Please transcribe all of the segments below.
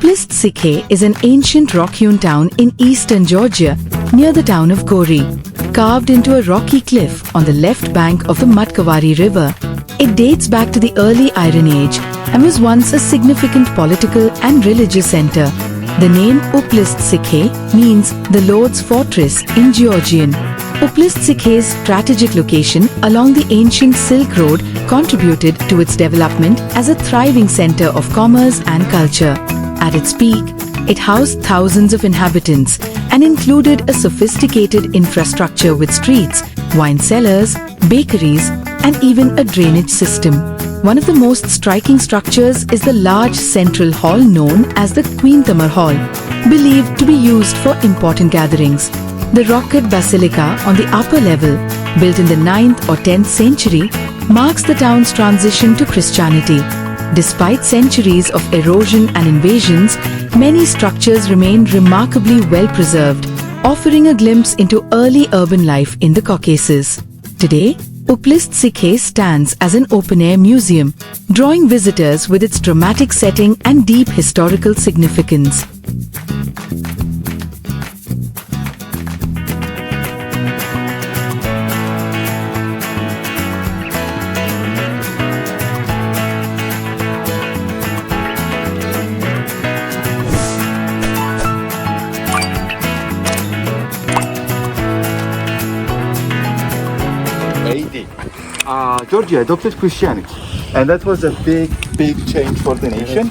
Uplistsikhe is an ancient rock-hewn town in eastern Georgia near the town of Gori. Carved into a rocky cliff on the left bank of the Mtkheta river, it dates back to the early Iron Age and was once a significant political and religious center. The name Uplistsikhe means the Lord's Fortress in Georgian. Uplistsikhe's strategic location along the ancient Silk Road contributed to its development as a thriving center of commerce and culture. At its peak, it housed thousands of inhabitants and included a sophisticated infrastructure with streets, wine cellars, bakeries, and even a drainage system. One of the most striking structures is the large central hall known as the Queen Tamar Hall, believed to be used for important gatherings. The rock-cut basilica on the upper level, built in the 9th or 10th century, marks the town's transition to Christianity. Despite centuries of erosion and invasions, many structures remain remarkably well preserved, offering a glimpse into early urban life in the Caucasus. Today, Uplistsikhe stands as an open-air museum, drawing visitors with its dramatic setting and deep historical significance. Georgia adopted Christianity, and that was a big change for the nation.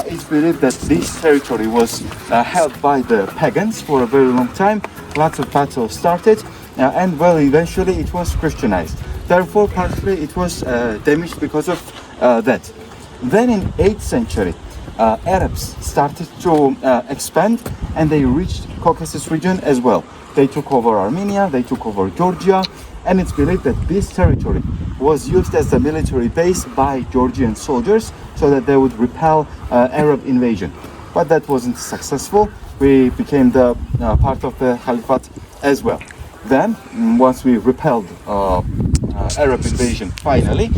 It's believed that this territory was held by the pagans for a very long time. Lots of battles started, and well, eventually it was Christianized. Therefore, partly it was damaged because of that. Then in 8th century, Arabs started to expand, and they reached Caucasus region as well. They took over Armenia, they took over Georgia, and it's believed that this territory was used as a military base by Georgian soldiers so that they would repel Arab invasion. But that wasn't successful. We became the part of the Caliphate as well. Then, once we repelled Arab invasion finally,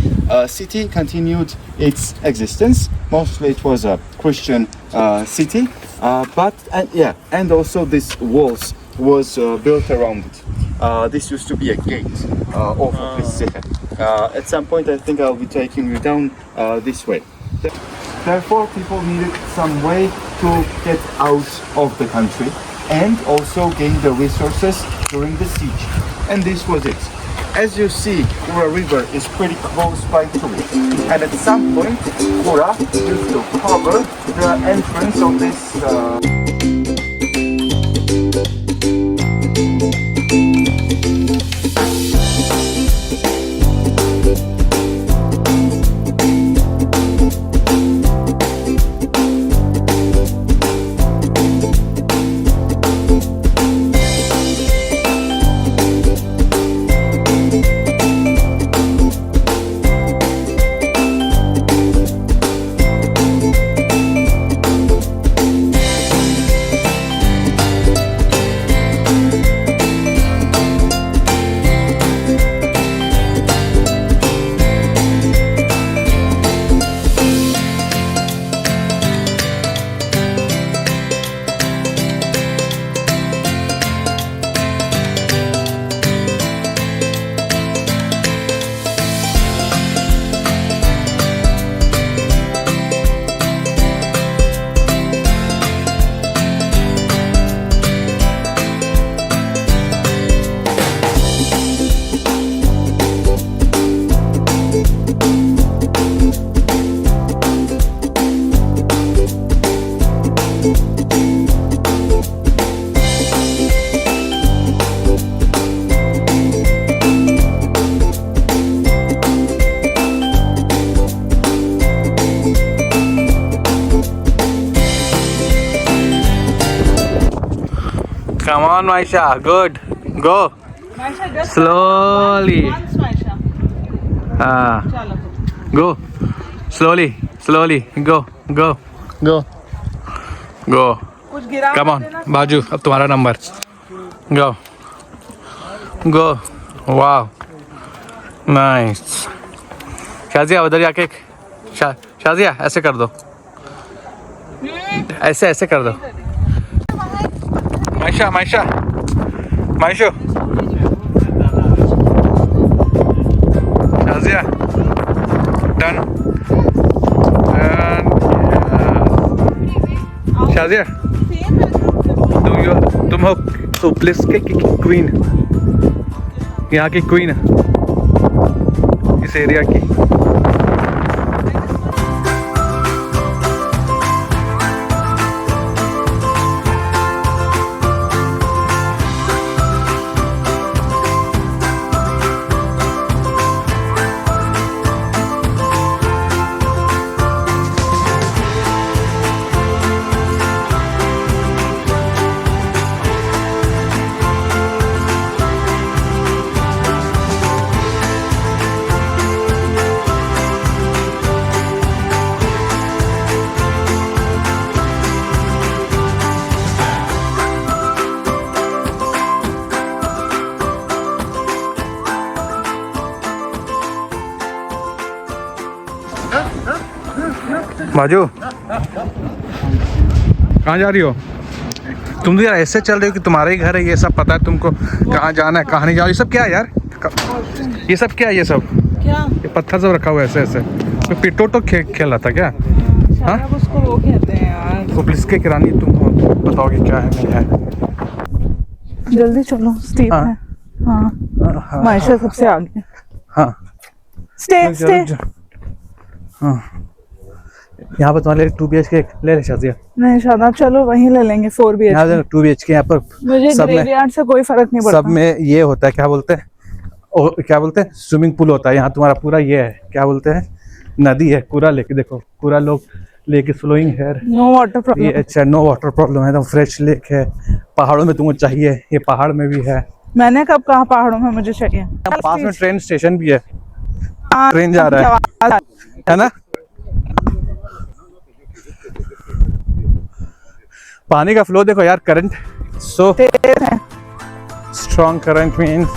city continued its existence. Mostly it was a Christian city, and also this walls was built around it. This used to be a gate of Uplistsikhe. At some point I think I'll be taking you down this way. Therefore people needed some way to get out of the country and also gain the resources during the siege. And this was it. As you see, Kura River is pretty close by to it. And at some point, Kura used to cover the entrance of this Come on, Maisha. Good. Go. Maisha, just Slowly. once, Maisha. Chalo. Go. Slowly. Slowly. Go. Go. Go. Go. कुछ गिरा Come on. बाजू अब तुम्हारा number. Go. Go. Wow. Nice. Shazia उधर जाके शाजिया ऐसे कर दो. ऐसे ऐसे कर दो. Maisha, Maisha, Maisha. Shazia, done. And Shazia, तुम हो Uplistsikhe की क्वीन, यहाँ की क्वीन इस एरिया की. बाजू कहाँ जा रही हो तुम? तो यार ऐसे चल रहे हो कि तुम्हारा ही घर है, ये सब पता है तुमको कहाँ जाना है कहाँ नहीं जाना. ये सब क्या है यार? ये सब क्या है? ये सब क्या? ये पत्थर सब रखा हुआ है ऐसे ऐसे. तो पिटो तो खेल रहा था क्या? हाँ उसको वो कहते हैं यार. Uplistsikhe की रानी तुम हो, बताओगे क्या है नहीं है. जल्दी चलो, स्टीप है. हाँ मायशा सबसे आगे. हाँ स्टे. हाँ यहाँ पर तुम्हारे 2 BHK ले ले शाजिया. नहीं शादा चलो वहीं ले लेंगे 4 BHK. यहाँ 2 BHK यहाँ पर मुझे ग्रेवयार्ड से कोई फर्क नहीं पड़ता. सब में ये होता है क्या बोलते हैं, क्या बोलते हैं, स्विमिंग पूल होता है. यहाँ तुम्हारा पूरा ये है क्या बोलते हैं, नदी है. पूरा लेके देखो, पूरा लोग लेके फ्लोइंग है. No water problem. ये अच्छा नो वाटर प्रॉब्लम है, एकदम फ्रेश लेक है. पहाड़ों में तुमको चाहिए, ये पहाड़ में भी है. मैंने कब कहा पहाड़ों में मुझे चाहिए. पास में ट्रेन स्टेशन भी है, ट्रेन जा रहा है ना. पानी का फ्लो देखो यार, current so strong current means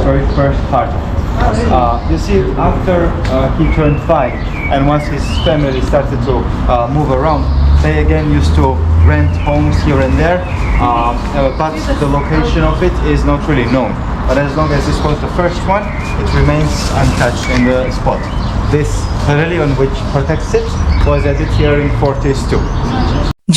very first part. You see, after he turned 5 and once his family started to move around, they again used to rent homes here and there, but the location of it is not really known. But as long as this was the first one, it remains untouched in the spot. This pavilion which protects it was added here in 40s too.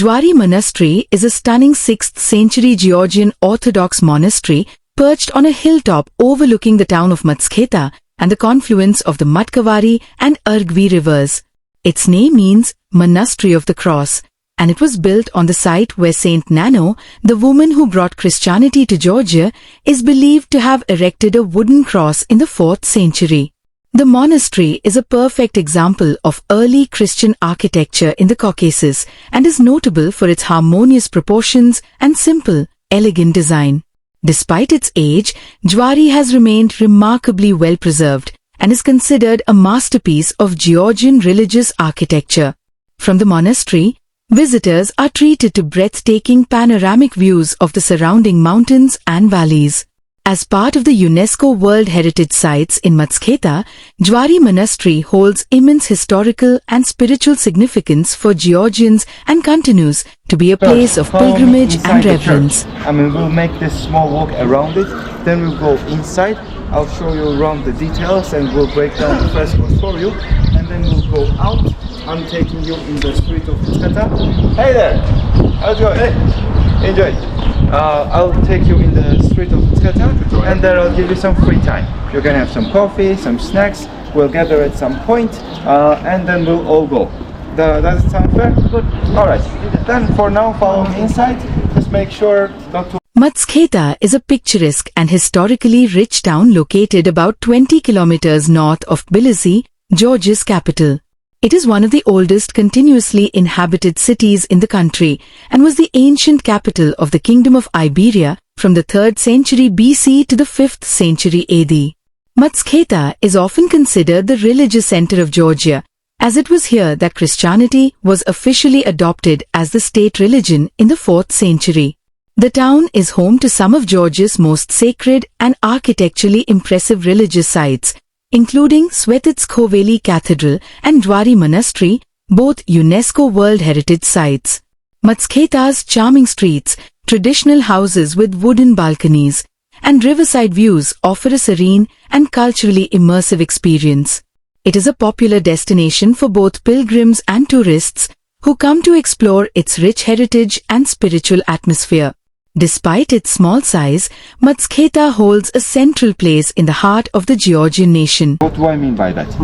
Gori Monastery is a stunning 6th century Georgian Orthodox monastery perched on a hilltop overlooking the town of Mtskheta and the confluence of the Matkavari and Argvi rivers. Its name means Monastery of the Cross, and it was built on the site where Saint Nano, the woman who brought Christianity to Georgia, is believed to have erected a wooden cross in the 4th century. The monastery is a perfect example of early Christian architecture in the Caucasus and is notable for its harmonious proportions and simple, elegant design. Despite its age, Jwari has remained remarkably well preserved and is considered a masterpiece of Georgian religious architecture. From the monastery, visitors are treated to breathtaking panoramic views of the surrounding mountains and valleys. As part of the UNESCO World Heritage Sites in Mtskheta, Jwari Monastery holds immense historical and spiritual significance for Georgians and continues to be a place of pilgrimage and reverence. We'll make this small walk around it, then we'll go inside. I'll show you around the details and we'll break down the frescoes for you, and then we'll go out. I'm taking you in the street of Mtskheta. Hey there! How's it going? Hey! Enjoy! I'll take you in the street of Mtskheta, and there I'll give you some free time. You're gonna have some coffee, some snacks. We'll gather at some point, and then we'll all go. Does it sound fair? Good. Alright. Then for now, follow me inside. Just make sure not to... Mtskheta is a picturesque and historically rich town located about 20 kilometers north of Tbilisi, Georgia's capital. It is one of the oldest continuously inhabited cities in the country and was the ancient capital of the Kingdom of Iberia from the 3rd century BC to the 5th century AD. Mtskheta is often considered the religious center of Georgia, as it was here that Christianity was officially adopted as the state religion in the 4th century. The town is home to some of Georgia's most sacred and architecturally impressive religious sites, including Svetitskhoveli Cathedral and Jwari Monastery, both UNESCO World Heritage Sites. Mtskheta's charming streets, traditional houses with wooden balconies, and riverside views offer a serene and culturally immersive experience. It is a popular destination for both pilgrims and tourists who come to explore its rich heritage and spiritual atmosphere. Despite its small size, Mtskheta holds a central place in the heart of the Georgian nation. What do I mean by that?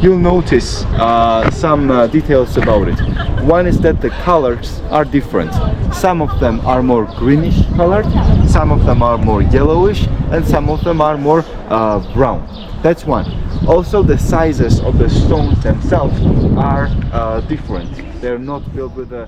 You'll notice some details about it. One is that the colors are different. Some of them are more greenish colored, some of them are more yellowish, and some of them are more brown. That's one. Also, the sizes of the stones themselves are different. They're not filled with a